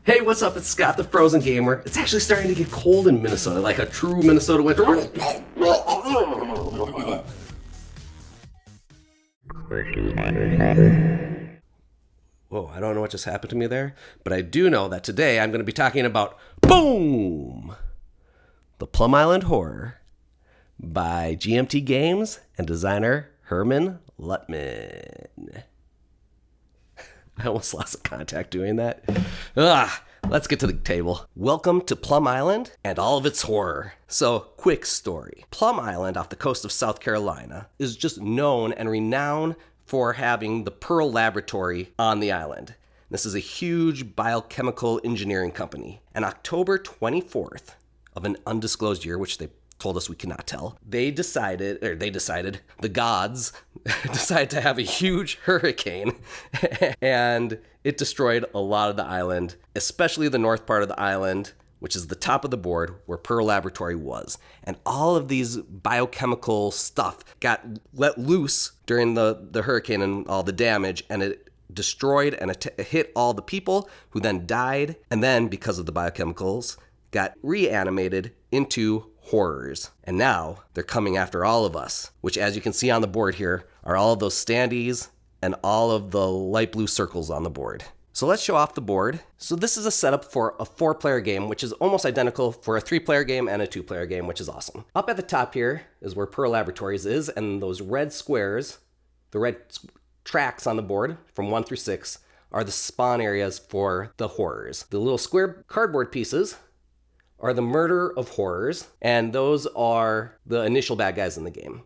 Hey, what's up? It's Scott the Frozen Gamer. It's actually starting to get cold in Minnesota, like a true Minnesota winter. Whoa, I don't know what just happened to me there, but I do know that today I'm going to be talking about Boom! The Plum Island Horror by GMT Games and designer Hermann Luttmann. I almost lost the contact doing that. Let's get to the table. Welcome to Plum Island and all of its horror. So, quick story. Plum Island off the coast of South Carolina is just known and renowned for having the Pearl Laboratory on the island. This is a huge biochemical engineering company. And October 24th of an undisclosed year, which they told us we cannot tell, the gods decided to have a huge hurricane and it destroyed a lot of the island, especially the north part of the island, which is the top of the board where Pearl Laboratory was. And all of these biochemical stuff got let loose during the hurricane and all the damage, and it destroyed and it hit all the people who then died, and then because of the biochemicals got reanimated into horrors. And now they're coming after all of us, which, as you can see on the board here, are all of those standees and all of the light blue circles on the board. So let's show off the board. So this is a setup for a 4-player game, which is almost identical for a 3-player game and a 2-player game, which is awesome. Up at the top here is where Pearl Laboratories is, and those red squares, the red tracks on the board from 1 through 6, are the spawn areas for the horrors. The little square cardboard pieces are the murder of horrors, and those are the initial bad guys in the game.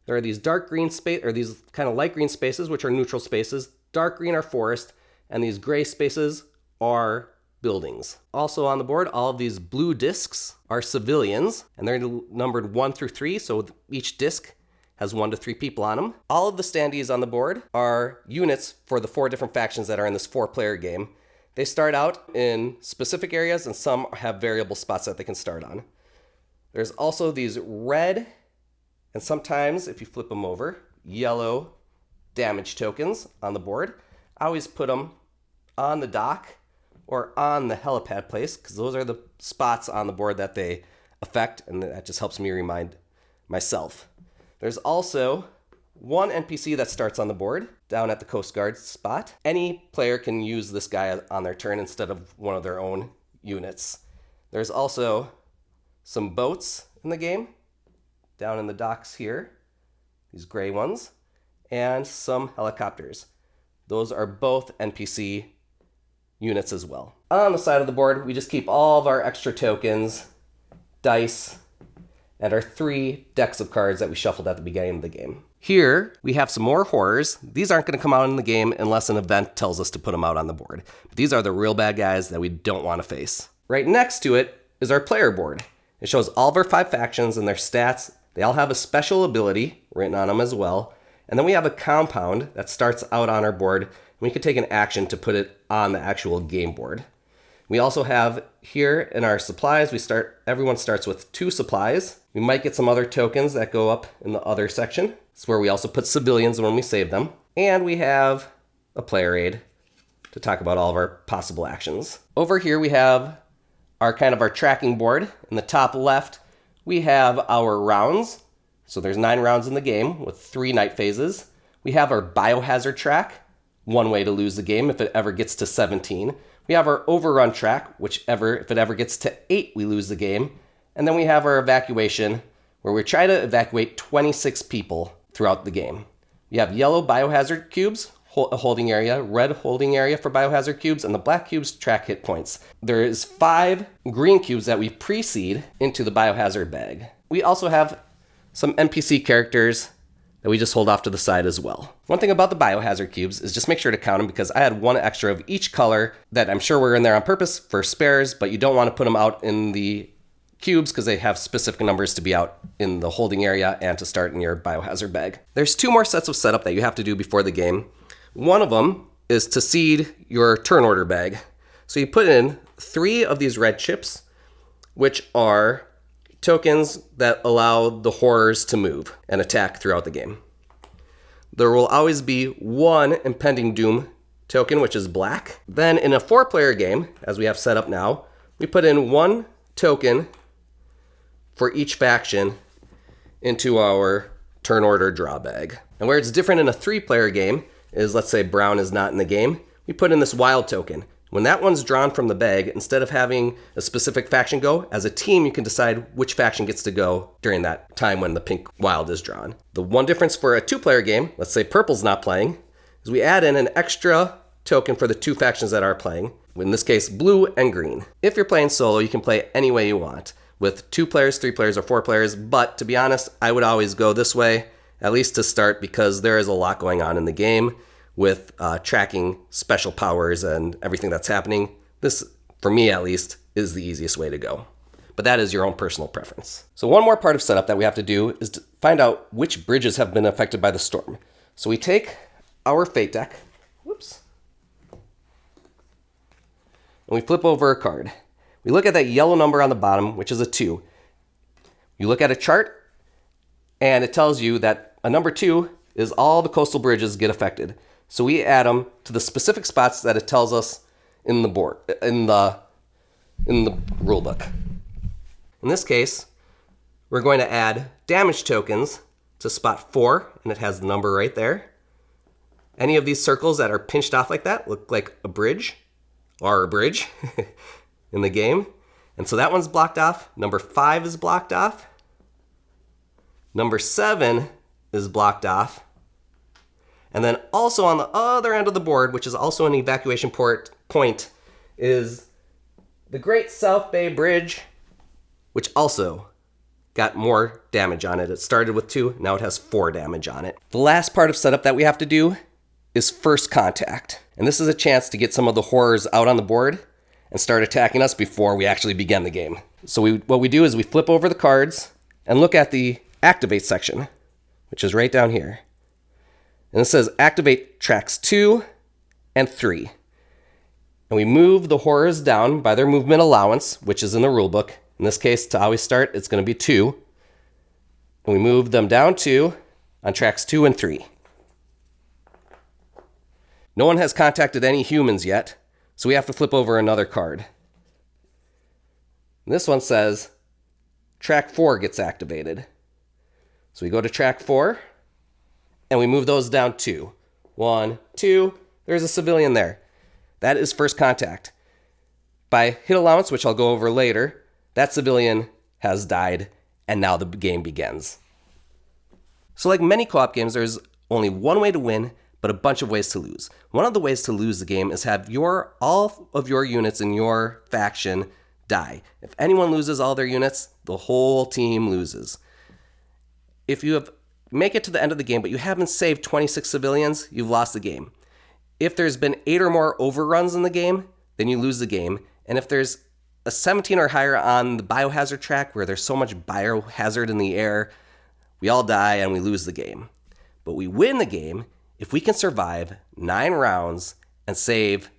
There are these dark green space, or these kind of light green spaces, which are neutral spaces. Dark green are forest, and these gray spaces are buildings. Also on the board, all of these blue discs are civilians, and they're numbered 1 through 3, so each disc has 1 to 3 people on them. All of the standees on the board are units for the 4 different factions that are in this 4-player game. They start out in specific areas, and some have variable spots that they can start on. There's also these red, and sometimes, if you flip them over, yellow damage tokens on the board. I always put them on the dock or on the helipad place, because those are the spots on the board that they affect, and that just helps me remind myself. There's also one NPC that starts on the board down at the Coast Guard spot. Any player can use this guy on their turn instead of one of their own units. There's also some boats in the game down in the docks here, these gray ones, and some helicopters. Those are both NPC units as well. On the side of the board, we just keep all of our extra tokens, dice, and our 3 decks of cards that we shuffled at the beginning of the game. Here, we have some more horrors. These aren't going to come out in the game unless an event tells us to put them out on the board. But these are the real bad guys that we don't want to face. Right next to it is our player board. It shows all of our 5 factions and their stats. They all have a special ability written on them as well. And then we have a compound that starts out on our board, and we can take an action to put it on the actual game board. We also have here in our supplies, everyone starts with 2 supplies. We might get some other tokens that go up in the other section. It's where we also put civilians when we save them. And we have a player aid to talk about all of our possible actions. Over here we have our tracking board. In the top left, we have our rounds. So there's 9 rounds in the game with 3 night phases. We have our biohazard track, 1 way to lose the game if it ever gets to 17. We have our overrun track, if it ever gets to 8, we lose the game. And then we have our evacuation, where we try to evacuate 26 people throughout the game. We have yellow biohazard cubes, a holding area, red holding area for biohazard cubes, and the black cubes track hit points. There is 5 green cubes that we pre-seed into the biohazard bag. We also have some NPC characters that we just hold off to the side as well. One thing about the biohazard cubes is just make sure to count them, because I had 1 extra of each color that I'm sure were in there on purpose for spares, but you don't want to put them out in the cubes because they have specific numbers to be out in the holding area and to start in your biohazard bag. There's 2 more sets of setup that you have to do before the game. One of them is to seed your turn order bag. So you put in 3 of these red chips, which are tokens that allow the horrors to move and attack throughout the game. There will always be 1 impending doom token, which is black. Then in a 4-player game, as we have set up now, we put in 1 token for each faction into our turn order draw bag. And where it's different in a 3-player game is, let's say brown is not in the game, we put in this wild token. When that one's drawn from the bag, instead of having a specific faction go, as a team you can decide which faction gets to go during that time when the pink wild is drawn. The one difference for a 2-player game, let's say purple's not playing, is we add in an extra token for the 2 factions that are playing, in this case blue and green. If you're playing solo, you can play any way you want, with 2 players, 3 players, or 4 players, but to be honest, I would always go this way, at least to start, because there is a lot going on in the game with tracking special powers and everything that's happening. This, for me at least, is the easiest way to go. But that is your own personal preference. So one more part of setup that we have to do is to find out which bridges have been affected by the storm. So we take our fate deck, whoops, and we flip over a card. We look at that yellow number on the bottom, which is a 2. You look at a chart, and it tells you that a number 2 is all the coastal bridges get affected. So we add them to the specific spots that it tells us in the board, in the rule book. In this case, we're going to add damage tokens to spot 4, and it has the number right there. Any of these circles that are pinched off like that look like a bridge, or a bridge in the game. And so that one's blocked off. Number 5 is blocked off. Number 7 is blocked off. And then also on the other end of the board, which is also an evacuation point, is the Great South Bay Bridge, which also got more damage on it. It started with 2, now it has 4 damage on it. The last part of setup that we have to do is first contact. And this is a chance to get some of the horrors out on the board and start attacking us before we actually begin the game. So what we do is we flip over the cards and look at the activate section, which is right down here. And it says activate tracks 2 and 3. And we move the horrors down by their movement allowance, which is in the rule book. In this case, to always start, it's going to be 2. And we move them down 2 on tracks 2 and 3. No one has contacted any humans yet, so we have to flip over another card. And this one says track 4 gets activated. So we go to track 4. And we move those down 2. 1, 2, there's a civilian there. That is first contact. By hit allowance, which I'll go over later, that civilian has died, and now the game begins. So like many co-op games, there's only one way to win, but a bunch of ways to lose. One of the ways to lose the game is have all of your units in your faction die. If anyone loses all their units, the whole team loses. If you make it to the end of the game, but you haven't saved 26 civilians, you've lost the game. If there's been 8 or more overruns in the game, then you lose the game. And if there's a 17 or higher on the biohazard track, where there's so much biohazard in the air, we all die and we lose the game. But we win the game if we can survive 9 rounds and save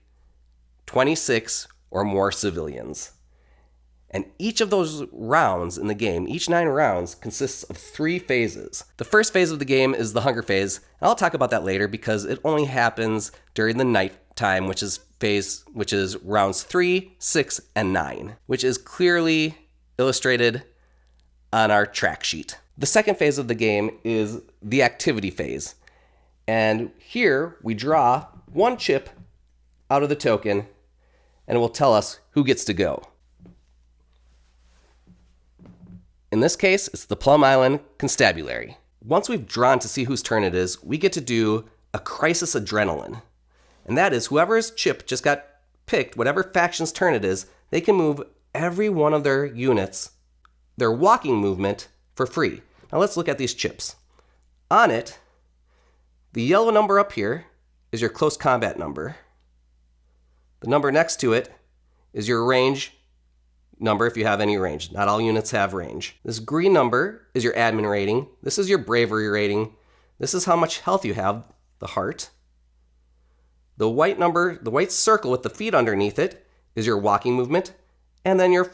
26 or more civilians. And each of those rounds in the game, each 9 rounds, consists of 3 phases. The first phase of the game is the hunger phase. And I'll talk about that later because it only happens during the night time, which is rounds 3, 6, and 9, which is clearly illustrated on our track sheet. The second phase of the game is the activity phase. And here we draw 1 chip out of the token, and it will tell us who gets to go. In this case, it's the Plum Island Constabulary. Once we've drawn to see whose turn it is, we get to do a crisis adrenaline. And that is whoever's chip just got picked, whatever faction's turn it is, they can move every one of their units, their walking movement, for free. Now let's look at these chips. On it, the yellow number up here is your close combat number. The number next to it is your range number if you have any range. Not all units have range. This green number is your admin rating. This is your bravery rating. This is how much health you have, the heart. The white number, the white circle with the feet underneath it is your walking movement. And then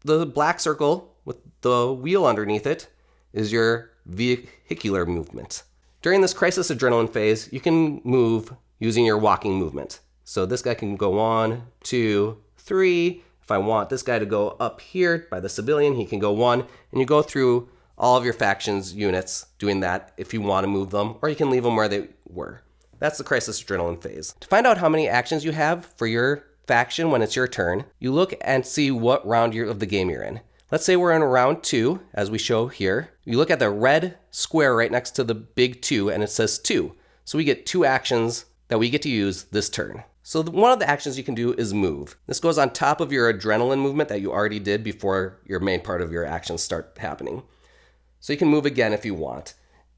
the black circle with the wheel underneath it is your vehicular movement. During this crisis adrenaline phase, you can move using your walking movement. So this guy can go 1, 2, 3. If I want this guy to go up here by the civilian, he can go 1. And you go through all of your factions units doing that if you want to move them, or you can leave them where they were. That's the Crisis Adrenaline phase. To find out how many actions you have for your faction when it's your turn, you look and see what round of the game you're in. Let's say we're in round 2, as we show here. You look at the red square right next to the big 2, and it says 2. So we get 2 actions that we get to use this turn. So one of the actions you can do is move. This goes on top of your adrenaline movement that you already did before your main part of your actions start happening. So you can move again if you want.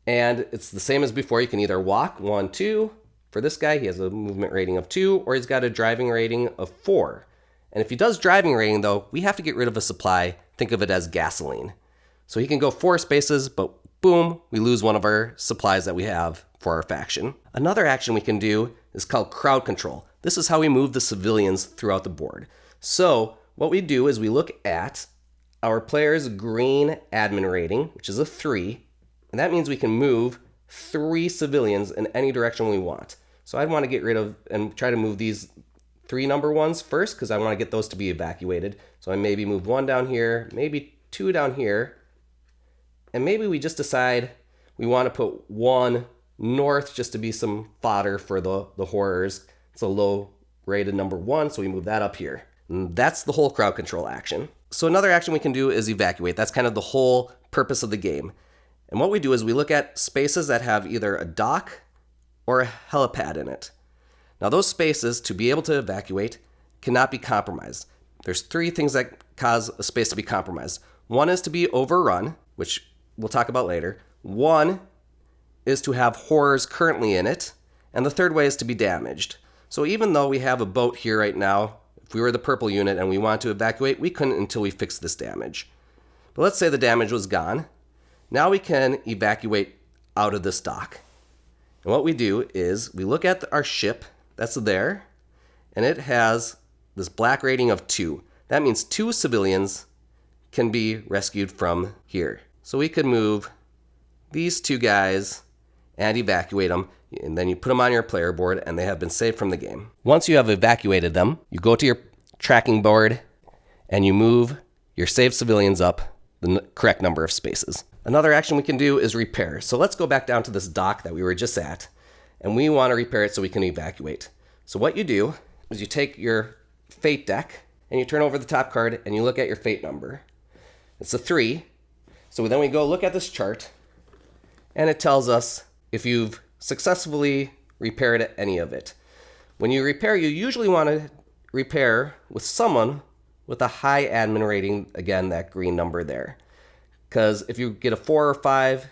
And it's the same as before. You can either walk 1, 2. For this guy, he has a movement rating of 2, or he's got a driving rating of 4. And if he does driving rating, though, we have to get rid of a supply. Think of it as gasoline. So he can go 4 spaces, but boom, we lose one of our supplies that we have for our faction. Another action we can do is called crowd control. This is how we move the civilians throughout the board. So what we do is we look at our player's green admin rating, which is a 3, and that means we can move 3 civilians in any direction we want. So I'd want to get rid of and try to move these 3 number ones first, because I want to get those to be evacuated. So I maybe move 1 down here, maybe 2 down here, and maybe we just decide we want to put 1 north just to be some fodder for the horrors. It's a low rated number 1, so we move that up here. And that's the whole crowd control action. So another action we can do is evacuate. That's kind of the whole purpose of the game. And what we do is we look at spaces that have either a dock or a helipad in it. Now those spaces, to be able to evacuate, cannot be compromised. There's 3 things that cause a space to be compromised. 1 is to be overrun, which we'll talk about later. 1 is to have horrors currently in it. And the third way is to be damaged. So even though we have a boat here right now, if we were the purple unit and we want to evacuate, we couldn't until we fixed this damage. But let's say the damage was gone. Now we can evacuate out of this dock. And what we do is we look at our ship that's there, and it has this black rating of 2. That means 2 civilians can be rescued from here. So we could move these 2 guys and evacuate them, and then you put them on your player board and they have been saved from the game. Once you have evacuated them, you go to your tracking board and you move your saved civilians up the correct number of spaces. Another action we can do is repair. So let's go back down to this dock that we were just at, and we want to repair it so we can evacuate. So what you do is you take your fate deck and you turn over the top card and you look at your fate number. It's a 3. So then we go look at this chart and it tells us if you've successfully repaired any of it. When you repair, you usually want to repair with someone with a high admin rating, again, that green number there. Because if you get a 4 or 5,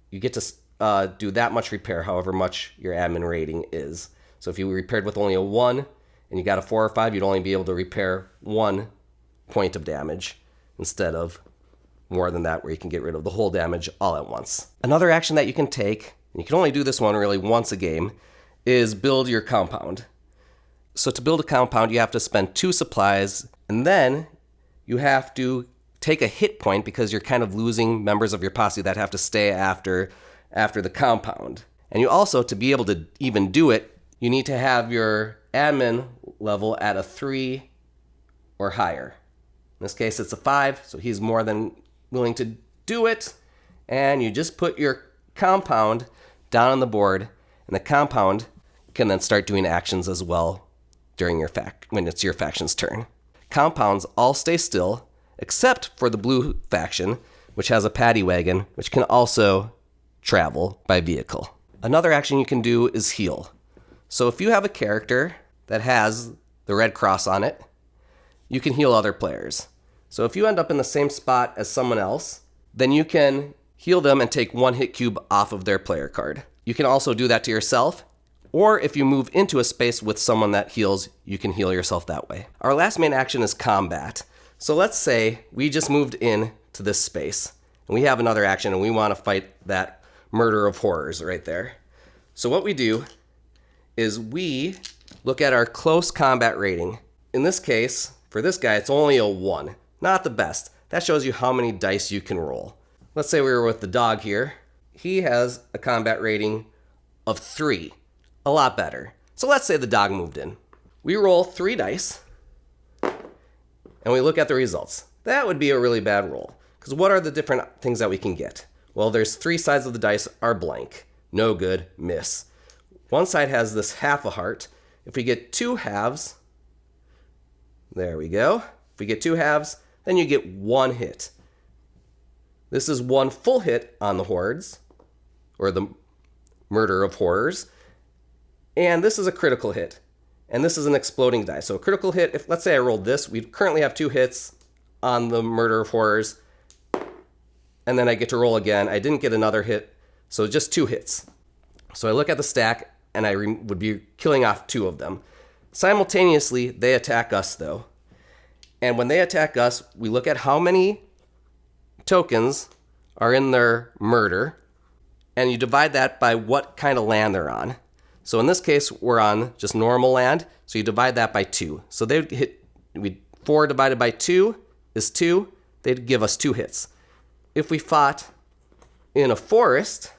you get to do that much repair, however much your admin rating is. So if you repaired with only a 1 and you got a 4 or 5, you'd only be able to repair 1 point of damage instead of more than that, where you can get rid of the whole damage all at once. Another action that you can take, and you can only do this one really once a game, is build your compound. So to build a compound, you have to spend 2 supplies, and then you have to take a hit point because you're kind of losing members of your posse that have to stay after the compound. And you also, to be able to even do it, you need to have your admin level at a 3 or higher. In this case, it's a 5, so he's more than willing to do it. And you just put your compound down on the board, and the compound can then start doing actions as well during your when it's your faction's turn. Compounds all stay still, except for the blue faction, which has a paddy wagon, which can also travel by vehicle. Another action you can do is heal. So if you have a character that has the red cross on it, you can heal other players. So if you end up in the same spot as someone else, then you can heal them and take 1 hit cube off of their player card. You can also do that to yourself, or if you move into a space with someone that heals, you can heal yourself that way. Our last main action is combat. So let's say we just moved in to this space, and we have another action, and we want to fight that murder of horrors right there. So what we do is we look at our close combat rating. In this case, for this guy, it's only a 1. Not the best. That shows you how many dice you can roll. Let's say we were with the dog here. He has a combat rating of 3. A lot better. So let's say the dog moved in. we roll 3 dice and we look at the results. That would be a really bad roll, because what are the different things that we can get? Well, there's 3 sides of the dice are blank. No good, miss. One side has this half a heart. If we get 2 halves, there we go. If we get 2 halves, then you get 1 hit. This is 1 full hit on the hordes, or the murder of horrors. And this is a critical hit. And this is an exploding die. So a critical hit, if let's say I rolled this, we currently have 2 hits on the murder of horrors. And then I get to roll again. I didn't get another hit, so just 2 hits. So I look at the stack, and I would be killing off 2 of them. Simultaneously, they attack us, though. And when they attack us, we look at how many tokens are in their murder, and you divide that by what kind of land they're on. So in this case, we're on just normal land, so you divide that by 2. So they would hit, 4 divided by 2 is 2. They'd give us 2 hits. If we fought in a forest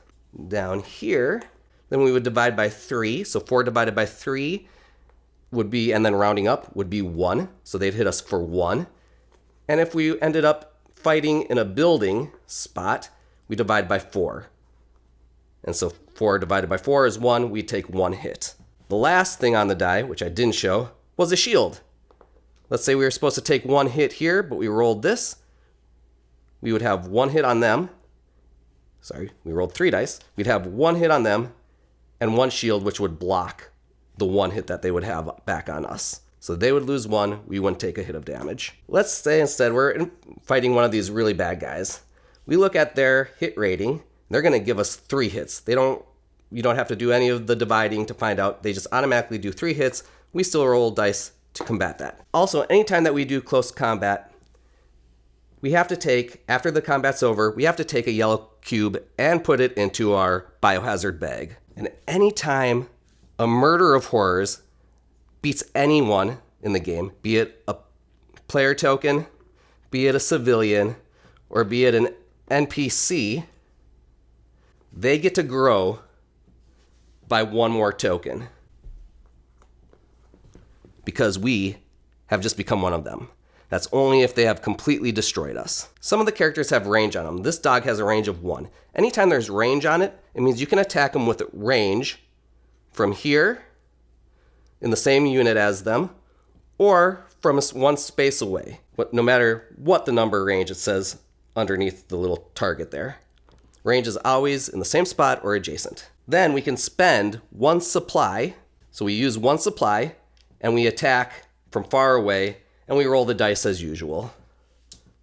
down here, then we would divide by 3. So 4 divided by 3 would be, and then rounding up, would be 1. So they'd hit us for 1. And if we ended up fighting in a building spot, we divide by 4. And so 4 divided by 4 is 1. We take 1 hit. The last thing on the die, which I didn't show, was a shield. Let's say we were supposed to take 1 hit here, but we rolled this. We would have 1 hit on them. Sorry, we rolled 3 dice. We'd have 1 hit on them and 1 shield, which would block the 1 hit that they would have back on us. So they would lose 1, we wouldn't take a hit of damage. Let's say instead we're fighting one of these really bad guys. We look at their hit rating. They're going to give us 3 hits. You don't have to do any of the dividing to find out. They just automatically do 3 hits. We still roll dice to combat that. Also, anytime that we do close combat, we have to take, after the combat's over, we have to take a yellow cube and put it into our biohazard bag. And anytime a murder of horrors beats anyone in the game, be it a player token, be it a civilian, or be it an NPC, they get to grow by 1 more token. Because we have just become one of them. That's only if they have completely destroyed us. Some of the characters have range on them. This dog has a range of 1. Anytime there's range on it, it means you can attack them with range from here, in the same unit as them, or from 1 space away. But no matter what the number range, it says underneath the little target there. Range is always in the same spot or adjacent. Then we can spend 1 supply. So we use 1 supply, and we attack from far away, and we roll the dice as usual.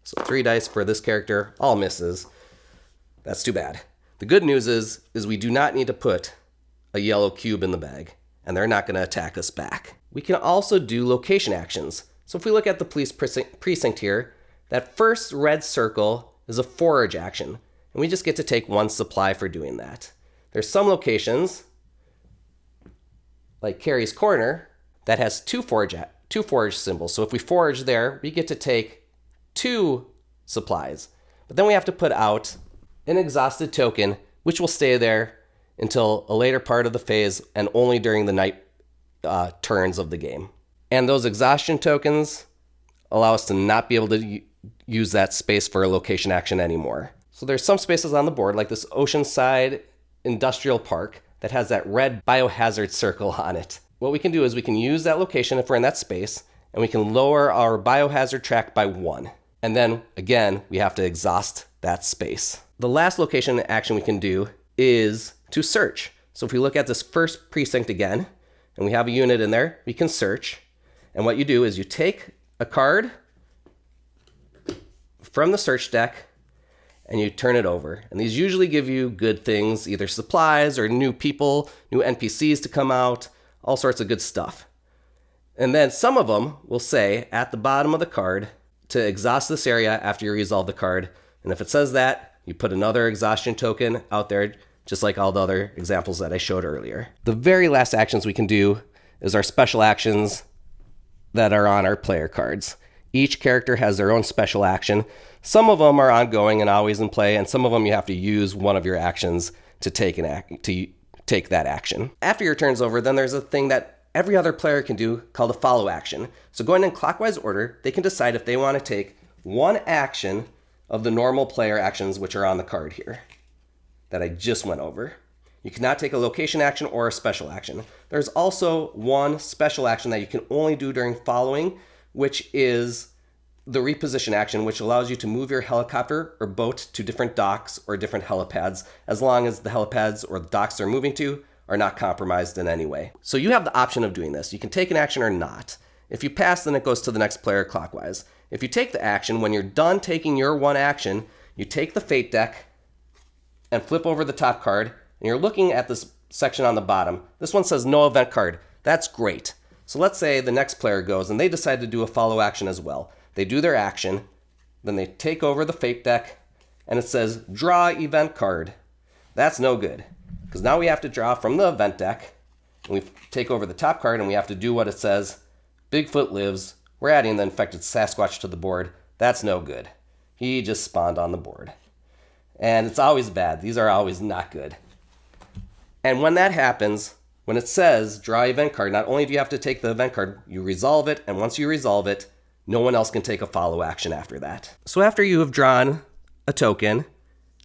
So 3 dice for this character, all misses. That's too bad. The good news is we do not need to put a yellow cube in the bag, and they're not going to attack us back. We can also do location actions. So if we look at the police precinct here, that first red circle is a forage action, and we just get to take 1 supply for doing that. There's some locations, like Carrie's Corner, that has 2 forage symbols. So if we forage there, we get to take 2 supplies. But then we have to put out an exhausted token, which will stay there until a later part of the phase and only during the night turns of the game. And those exhaustion tokens allow us to not be able to use that space for a location action anymore. So there's some spaces on the board, like this Oceanside Industrial Park, that has that red biohazard circle on it. What we can do is we can use that location if we're in that space, and we can lower our biohazard track by 1. And then, again, we have to exhaust that space. The last location action we can do is to search. So if we look at this first precinct again, and we have a unit in there, we can search. And what you do is you take a card from the search deck, and you turn it over. And these usually give you good things, either supplies or new people, new NPCs to come out, all sorts of good stuff. And then some of them will say at the bottom of the card to exhaust this area after you resolve the card. And if it says that, you put another exhaustion token out there, just like all the other examples that I showed earlier. The very last actions we can do is our special actions that are on our player cards. Each character has their own special action. Some of them are ongoing and always in play, and some of them you have to use one of your actions to take that action. After your turn's over, then there's a thing that every other player can do called a follow action. So going in clockwise order, they can decide if they want to take one action of the normal player actions which are on the card here that I just went over. You cannot take a location action or a special action. There's also one special action that you can only do during following, which is the reposition action, which allows you to move your helicopter or boat to different docks or different helipads, as long as the helipads or the docks they're moving to are not compromised in any way. So you have the option of doing this. You can take an action or not. If you pass, then it goes to the next player clockwise. If you take the action, when you're done taking your one action, you take the fate deck and flip over the top card, and you're looking at this section on the bottom. This one says no event card. That's great. So let's say the next player goes and they decide to do a follow action as well. They do their action, then they take over the fate deck, and it says draw event card. That's no good, because now we have to draw from the event deck, and we take over the top card, and we have to do what it says. Bigfoot lives. We're adding the infected Sasquatch to the board. That's no good. He just spawned on the board. And it's always bad. These are always not good. And when that happens, when it says draw event card, not only do you have to take the event card, you resolve it, and once you resolve it, no one else can take a follow action after that. So after you have drawn a token,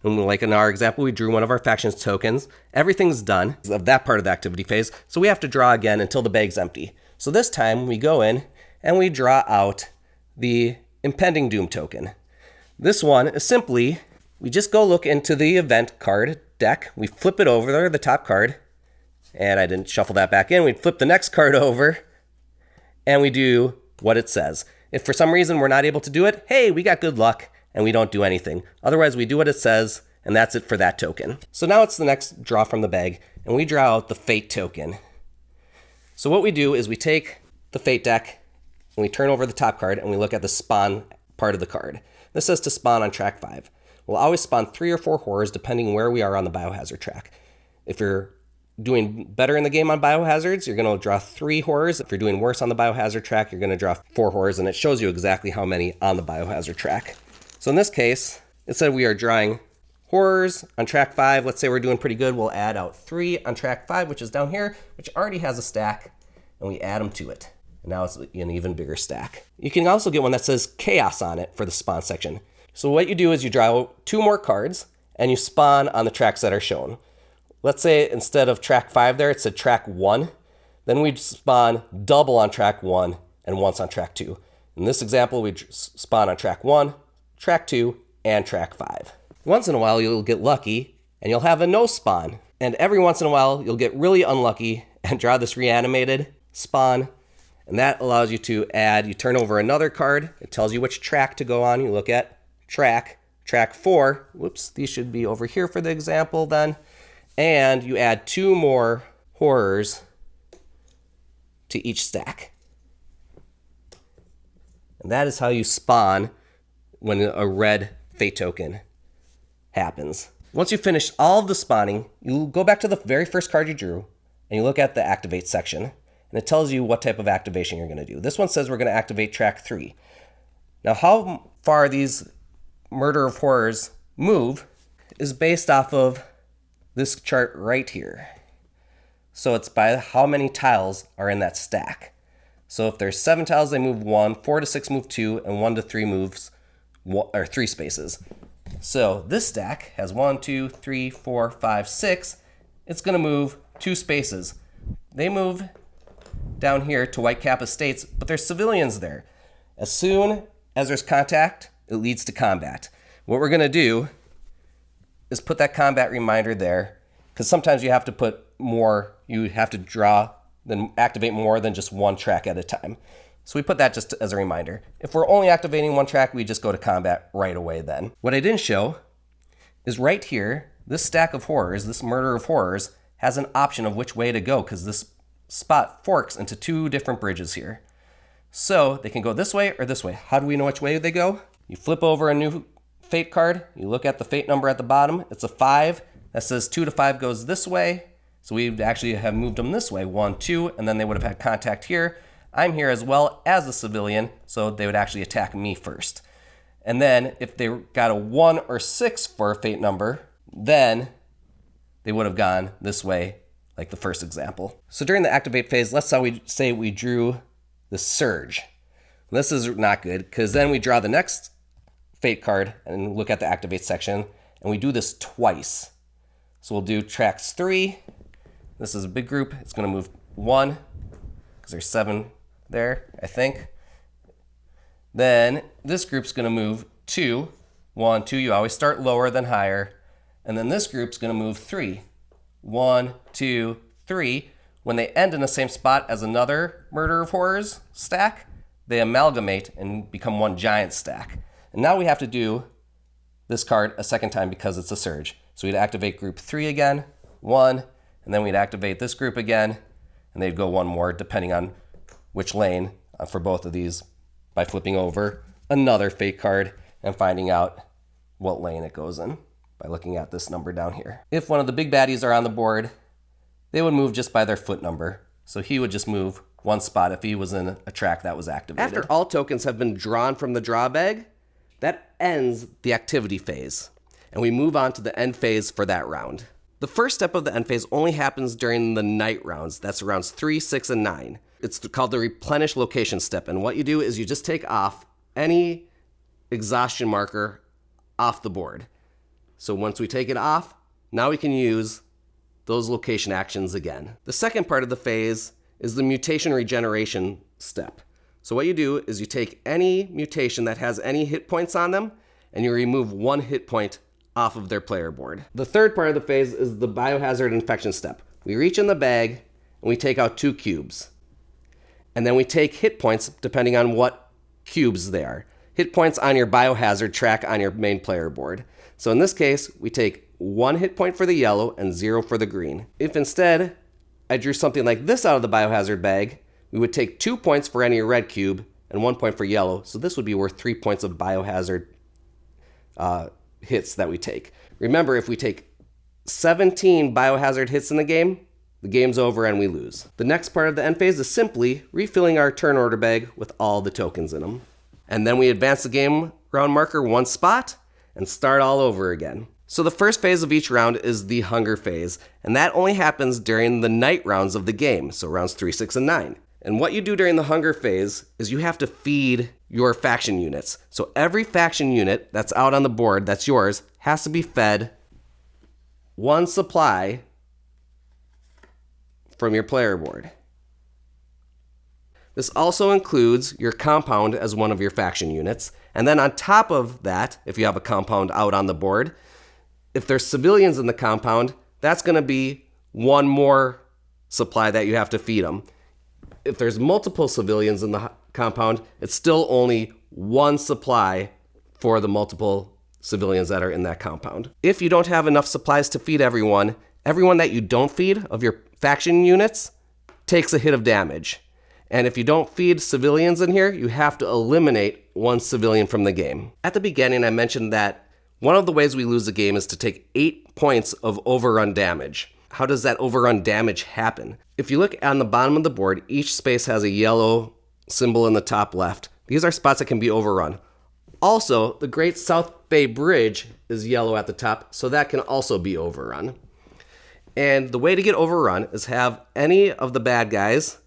and like in our example, we drew one of our factions tokens, everything's done of that part of the activity phase, so we have to draw again until the bag's empty. So this time we go in and we draw out the Impending Doom token. This one is simply, we just go look into the event card deck, we flip it over there, the top card, and I didn't shuffle that back in, we flip the next card over, and we do what it says. If for some reason we're not able to do it, hey, we got good luck, and we don't do anything. Otherwise, we do what it says, and that's it for that token. So now it's the next draw from the bag, and we draw out the Fate token. So what we do is we take the Fate deck, and we turn over the top card, and we look at the spawn part of the card. This says to spawn on track 5. We'll always spawn 3 or 4 horrors depending where we are on the biohazard track. If you're doing better in the game on biohazards, you're going to draw 3 horrors. If you're doing worse on the biohazard track, you're going to draw 4 horrors, and it shows you exactly how many on the biohazard track. So in this case, it said we are drawing horrors on track 5. Let's say we're doing pretty good. We'll add out 3 on track 5, which is down here, which already has a stack, and we add them to it. And now it's an even bigger stack. You can also get one that says chaos on it for the spawn section. So what you do is you draw 2 more cards, and you spawn on the tracks that are shown. Let's say instead of track 5 there, it said track 1. Then we'd spawn double on track 1 and once on track 2. In this example, we'd spawn on track 1, track 2, and track 5. Once in a while, you'll get lucky, and you'll have a no spawn. And every once in a while, you'll get really unlucky and draw this reanimated spawn. And that allows you to add, you turn over another card. It tells you which track to go on. You look at track 4. Whoops, these should be over here for the example then. And you add 2 more horrors to each stack. And that is how you spawn when a red fate token happens. Once you finish all of the spawning, you go back to the very first card you drew, and you look at the activate section, and it tells you what type of activation you're going to do. This one says we're going to activate track 3. Now, how far these Murder of Horrors move is based off of this chart right here. So it's by how many tiles are in that stack. So if there's 7 tiles, they move 1, 4 to 6 move 2, and 1 to 3 moves 3 spaces. So this stack has 1, 2, 3, 4, 5, 6. It's going to move 2 spaces. They move down here to Whitecap Estates, but there's civilians there. As soon as there's contact, it leads to combat. What we're going to do is put that combat reminder there, because sometimes you have to put more, you have to draw, then activate more than just 1 track at a time. So we put that just as a reminder. If we're only activating 1 track, we just go to combat right away then. What I didn't show is right here, this stack of horrors, this Murder of Horrors, has an option of which way to go, because this spot forks into 2 different bridges here. So they can go this way or this way. How do we know which way they go? You flip over a new fate card, you look at the fate number at the bottom, it's a 5, that says 2 to 5 goes this way, so we would actually have moved them this way, 1, 2, and then they would have had contact here. I'm here as well as a civilian, so they would actually attack me first. And then if they got a 1 or 6 for a fate number, then they would have gone this way like the first example. So during the activate phase, let's say we drew the surge. This is not good because then we draw the next fate card and look at the activate section, and we do this twice. So we'll do tracks 3. This is a big group. It's going to move 1 because there's 7 there, I think. Then this group's going to move 2. 1, 2. You always start lower than higher. And then this group's going to move 3. 1, 2, 3. When they end in the same spot as another Murder of Horrors stack, they amalgamate and become one giant stack. And now we have to do this card a second time because it's a surge. So we'd activate group 3 again, 1, and then we'd activate this group again, and they'd go one more depending on which lane for both of these by flipping over another fate card and finding out what lane it goes in by looking at this number down here. If one of the big baddies are on the board, they would move just by their foot number. So he would just move one spot if he was in a track that was activated. After all tokens have been drawn from the draw bag, that ends the activity phase, and we move on to the end phase for that round. The first step of the end phase only happens during the night rounds. That's rounds 3, 6, and 9. It's called the replenish location step, and what you do is you just take off any exhaustion marker off the board. So once we take it off, now we can use those location actions again. The second part of the phase is the mutation regeneration step. So what you do is you take any mutation that has any hit points on them and you remove 1 hit point off of their player board. The third part of the phase is the biohazard infection step. We reach in the bag and we take out 2 cubes. And then we take hit points depending on what cubes they are. Hit points on your biohazard track on your main player board. So in this case, we take 1 hit point for the yellow and 0 for the green. If instead I drew something like this out of the biohazard bag, we would take 2 points for any red cube and 1 point for yellow. So this would be worth 3 points of biohazard hits that we take. Remember, if we take 17 biohazard hits in the game's over and we lose. The next part of the end phase is simply refilling our turn order bag with all the tokens in them. And then we advance the game round marker 1 spot and start all over again. So the first phase of each round is the hunger phase, and that only happens during the night rounds of the game, so rounds 3, 6, and 9. And what you do during the hunger phase is you have to feed your faction units. So every faction unit that's out on the board that's yours has to be fed 1 supply from your player board. This also includes your compound as one of your faction units. And then on top of that, if you have a compound out on the board, if there's civilians in the compound, that's going to be 1 more supply that you have to feed them. If there's multiple civilians in the compound, it's still only 1 supply for the multiple civilians that are in that compound. If you don't have enough supplies to feed everyone that you don't feed of your faction units takes a hit of damage. And if you don't feed civilians in here, you have to eliminate 1 civilian from the game. At the beginning, I mentioned that one of the ways we lose the game is to take 8 points of overrun damage. How does that overrun damage happen? If you look on the bottom of the board, each space has a yellow symbol in the top left. These are spots that can be overrun. Also, the Great South Bay Bridge is yellow at the top, so that can also be overrun. And the way to get overrun is have any of the bad guys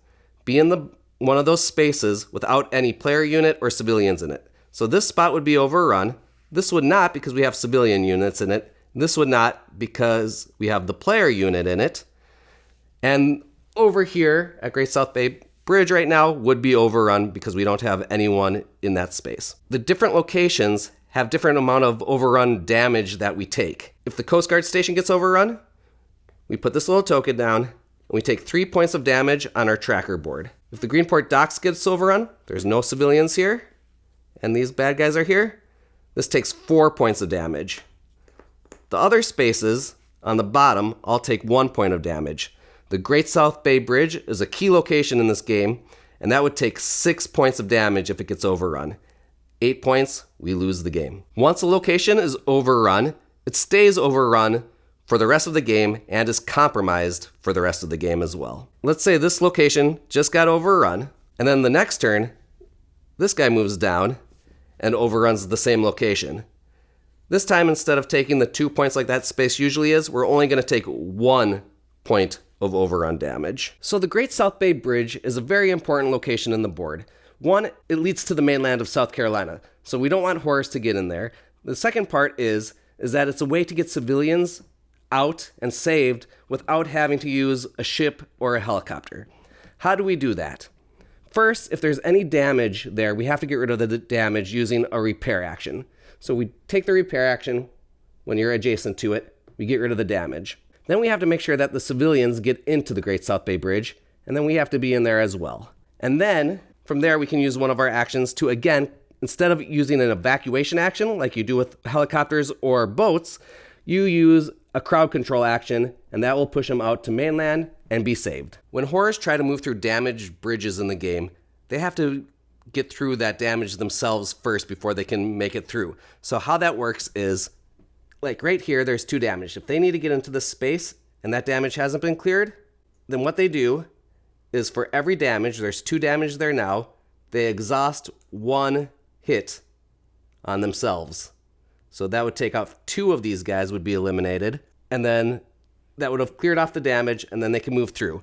be in one of those spaces without any player unit or civilians in it. So this spot would be overrun. This would not because we have civilian units in it. This would not because we have the player unit in it. And over here at Great South Bay Bridge right now would be overrun because we don't have anyone in that space. The different locations have different amount of overrun damage that we take. If the Coast Guard station gets overrun, we put this little token down and we take 3 points of damage on our tracker board. If the Greenport Docks gets overrun, there's no civilians here, and these bad guys are here, this takes 4 points of damage. The other spaces on the bottom all take 1 point of damage. The Great South Bay Bridge is a key location in this game, and that would take 6 points of damage if it gets overrun. 8 points, we lose the game. Once a location is overrun, it stays overrun for the rest of the game and is compromised for the rest of the game as well. Let's say this location just got overrun, and then the next turn, this guy moves down and overruns the same location. This time, instead of taking the 2 points like that space usually is, we're only going to take 1 point of overrun damage. So the Great South Bay Bridge is a very important location in the board. One, it leads to the mainland of South Carolina, so we don't want horrors to get in there. The second part is that it's a way to get civilians out and saved without having to use a ship or a helicopter. How do we do that? First, if there's any damage there, we have to get rid of the damage using a repair action. So we take the repair action when you're adjacent to it, we get rid of the damage. Then we have to make sure that the civilians get into the Great South Bay Bridge, and then we have to be in there as well. And then from there, we can use one of our actions to, again, instead of using an evacuation action like you do with helicopters or boats, you use a crowd control action, and that will push them out to mainland and be saved. When horrors try to move through damaged bridges in the game, they have to get through that damage themselves first before they can make it through. So how that works is, like right here, there's 2 damage. If they need to get into this space and that damage hasn't been cleared, then what they do is for every damage, there's 2 damage there now, they exhaust 1 hit on themselves. So that would take out 2 of these guys would be eliminated, and then that would have cleared off the damage, and then they can move through.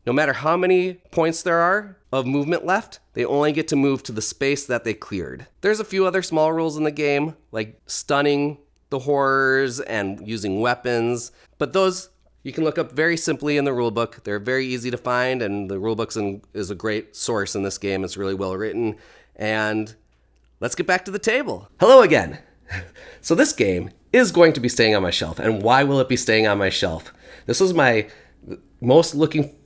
No matter how many points there are of movement left, they only get to move to the space that they cleared. There's a few other small rules in the game, like stunning the horrors and using weapons, but those you can look up very simply in the rulebook. They're very easy to find, and the rulebook is a great source in this game. It's really well written, and let's get back to the table. Hello again. So this game is going to be staying on my shelf, and why will it be staying on my shelf? This was my most looking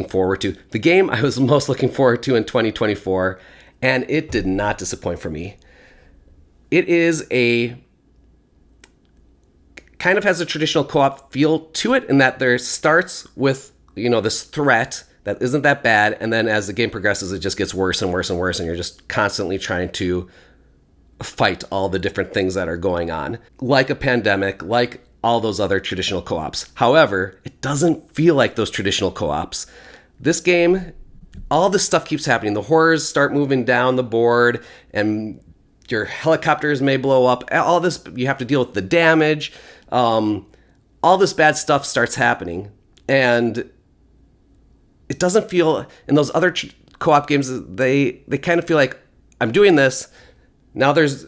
forward to, the game I was most looking forward to in 2024, and it did not disappoint for me. It is kind of has a traditional co-op feel to it, in that there starts with, this threat that isn't that bad, and then as the game progresses, it just gets worse and worse and worse, and you're just constantly trying to fight all the different things that are going on, like a pandemic, like all those other traditional co-ops. However, it doesn't feel like those traditional co-ops. This game, all this stuff keeps happening. The horrors start moving down the board, and your helicopters may blow up. All this, you have to deal with the damage. All this bad stuff starts happening, and it doesn't feel, in those other co-op games, they kind of feel like, I'm doing this, now there's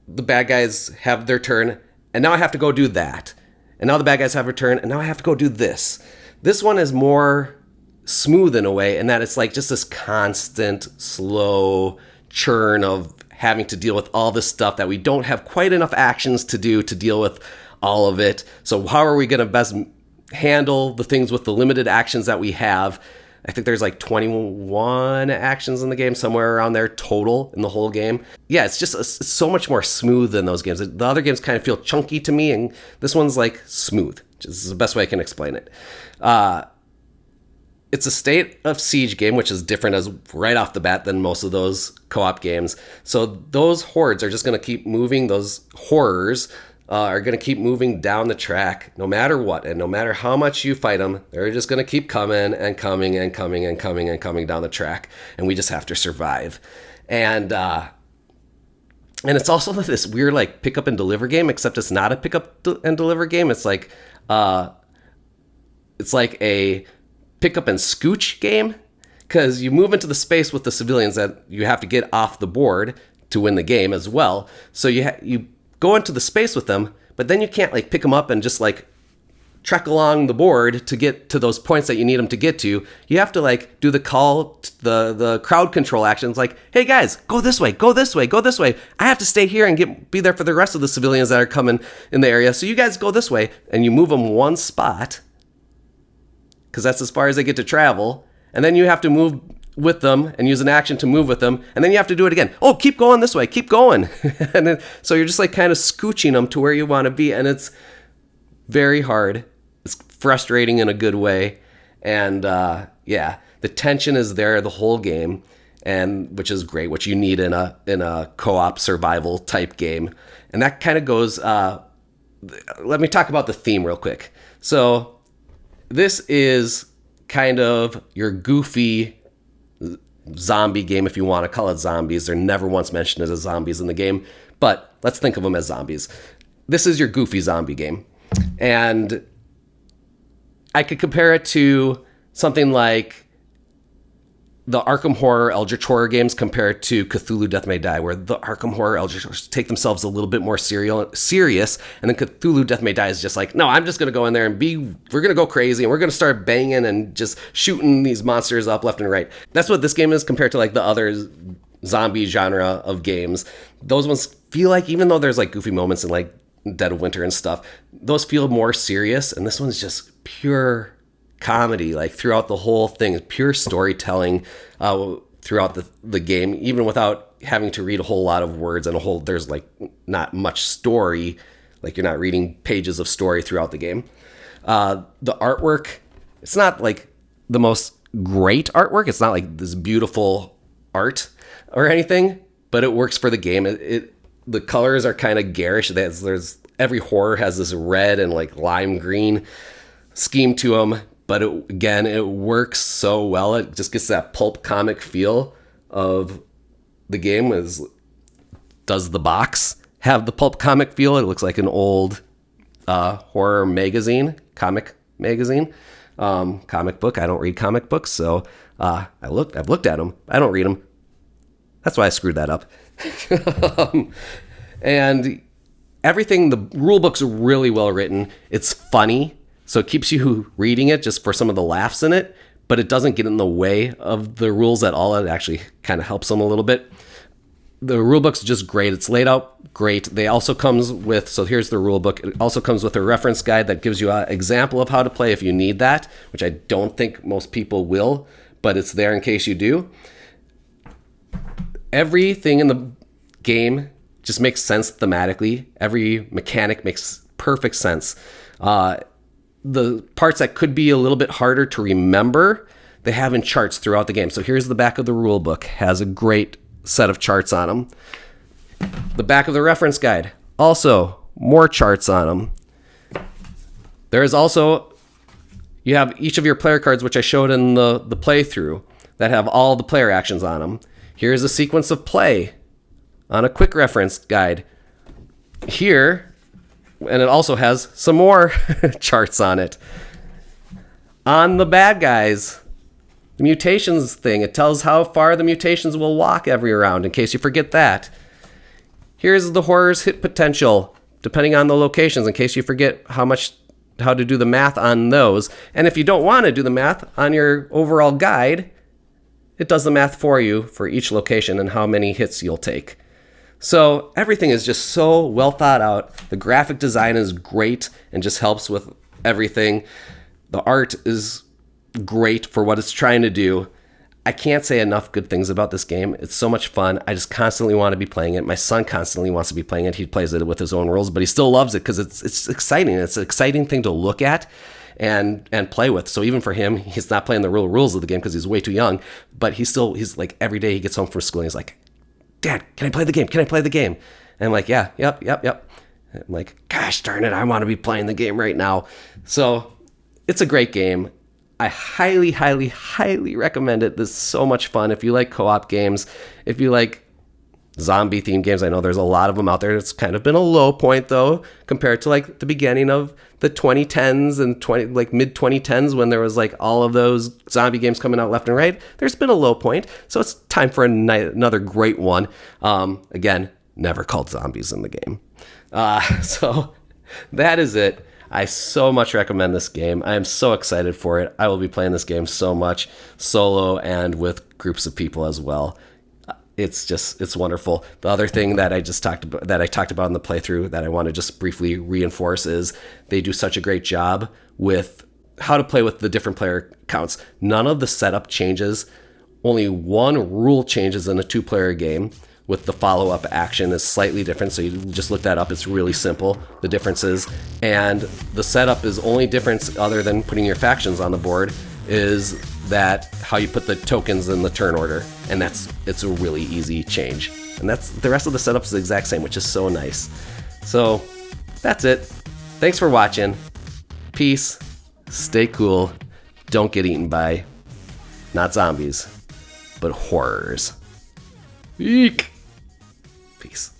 the bad guys have their turn, and now I have to go do that. And now the bad guys have a turn, and now I have to go do this. This one is more smooth in a way, in that it's like just this constant, slow churn of having to deal with all this stuff that we don't have quite enough actions to do to deal with all of it. So how are we going to best handle the things with the limited actions that we have? I think there's like 21 actions in the game, somewhere around there total in the whole game. Yeah, it's just it's so much more smooth than those games. The other games kind of feel chunky to me, and this one's like smooth. This is the best way I can explain it. It's a state of siege game, which is different as right off the bat than most of those co-op games. So those hordes are just going to keep moving. Those horrors are going to keep moving down the track no matter what. And no matter how much you fight them, they're just going to keep coming and coming and coming and coming and coming down the track. And we just have to survive. And it's also this weird like pick up and deliver game, except it's not a pick up and deliver game. It's like a pick up and scooch game, because you move into the space with the civilians that you have to get off the board to win the game as well. So you go into the space with them, but then you can't like pick them up and just like trek along the board to get to those points that you need them to get to. You have to like do the call, the crowd control actions, like, hey guys, go this way, go this way, go this way. I have to stay here and be there for the rest of the civilians that are coming in the area. So you guys go this way, and you move them one spot, because that's as far as they get to travel. And then you have to move with them and use an action to move with them, and then you have to do it again. Oh, keep going this way, keep going. And then, so you're just like kind of scooching them to where you want to be, and it's very hard. It's frustrating in a good way. And the tension is there the whole game, and which is great, which you need in a co-op survival type game. And that kind of goes, let me talk about the theme real quick. So this is kind of your goofy zombie game, if you want to call it zombies. They're never once mentioned as zombies in the game, but let's think of them as zombies. This is your goofy zombie game. And I could compare it to something like the Arkham Horror Eldritch Horror games compared to Cthulhu Death May Die, where the Arkham Horror Eldritch Horror take themselves a little bit more serious, and then Cthulhu Death May Die is just like, no, I'm just going to go in there and we're going to go crazy, and we're going to start banging and just shooting these monsters up left and right. That's what this game is compared to like the other zombie genre of games. Those ones feel like, even though there's like goofy moments in like Dead of Winter and stuff, those feel more serious, and this one's just pure comedy, like throughout the whole thing, pure storytelling throughout the game, even without having to read a whole lot of words and there's like not much story, like you're not reading pages of story throughout the game. The artwork, it's not like the most great artwork. It's not like this beautiful art or anything, but it works for the game. The colors are kind of garish. There's every horror has this red and like lime green scheme to them. But it works so well. It just gets that pulp comic feel of the game. Does the box have the pulp comic feel? It looks like an old horror magazine, comic magazine, comic book. I don't read comic books, so I've looked at them. I don't read them. That's why I screwed that up. And everything, the rule book's really well written. It's funny. So it keeps you reading it just for some of the laughs in it, but it doesn't get in the way of the rules at all. It actually kind of helps them a little bit. The rule book's just great. It's laid out great. They also comes with, so here's the rule book. It also comes with a reference guide that gives you an example of how to play if you need that, which I don't think most people will, but it's there in case you do. Everything in the game just makes sense thematically. Every mechanic makes perfect sense. The parts that could be a little bit harder to remember, they have in charts throughout the game. So here's the back of the rule book. Has a great set of charts on them. The back of the reference guide, also more charts on them. There is also, you have each of your player cards, which I showed in the playthrough, that have all the player actions on them. Here's a sequence of play on a quick reference guide. Here, and it also has some more charts on it. On the bad guys, the mutations thing, it tells how far the mutations will walk every round, in case you forget that. Here's the horror's hit potential, depending on the locations, in case you forget how to do the math on those. And if you don't want to do the math on your overall guide, it does the math for you for each location and how many hits you'll take. So everything is just so well thought out. The graphic design is great and just helps with everything. The art is great for what it's trying to do. I can't say enough good things about this game. It's so much fun. I just constantly want to be playing it. My son constantly wants to be playing it. He plays it with his own rules, but he still loves it because it's exciting. It's an exciting thing to look at and play with. So even for him, he's not playing the real rules of the game because he's way too young, but he's like every day he gets home from school and he's like, Dad, can I play the game? Can I play the game? And I'm like, yeah, yep. I'm like, gosh darn it, I want to be playing the game right now. So it's a great game. I highly, highly, highly recommend it. This is so much fun. If you like co-op games, if you like zombie themed games, I know there's a lot of them out there. It's kind of been a low point though, compared to like the beginning of the 2010s and mid 2010s when there was like all of those zombie games coming out left and right. There's been a low point. So it's time for another great one. Again, never called zombies in the game. So that is it. I so much recommend this game. I am so excited for it. I will be playing this game so much solo and with groups of people as well. It's wonderful. The other thing that I talked about in the playthrough that I want to just briefly reinforce is they do such a great job with how to play with the different player counts. None of the setup changes. Only one rule changes in a 2-player game, with the follow-up action is slightly different. So you just look that up. It's really simple, the differences. And the setup is only difference other than putting your factions on the board is that how you put the tokens in the turn order. And it's a really easy change. And that's the rest of the setup is the exact same, which is so nice. So that's it. Thanks for watching. Peace. Stay cool. Don't get eaten by not zombies, but horrors. Eek. Peace.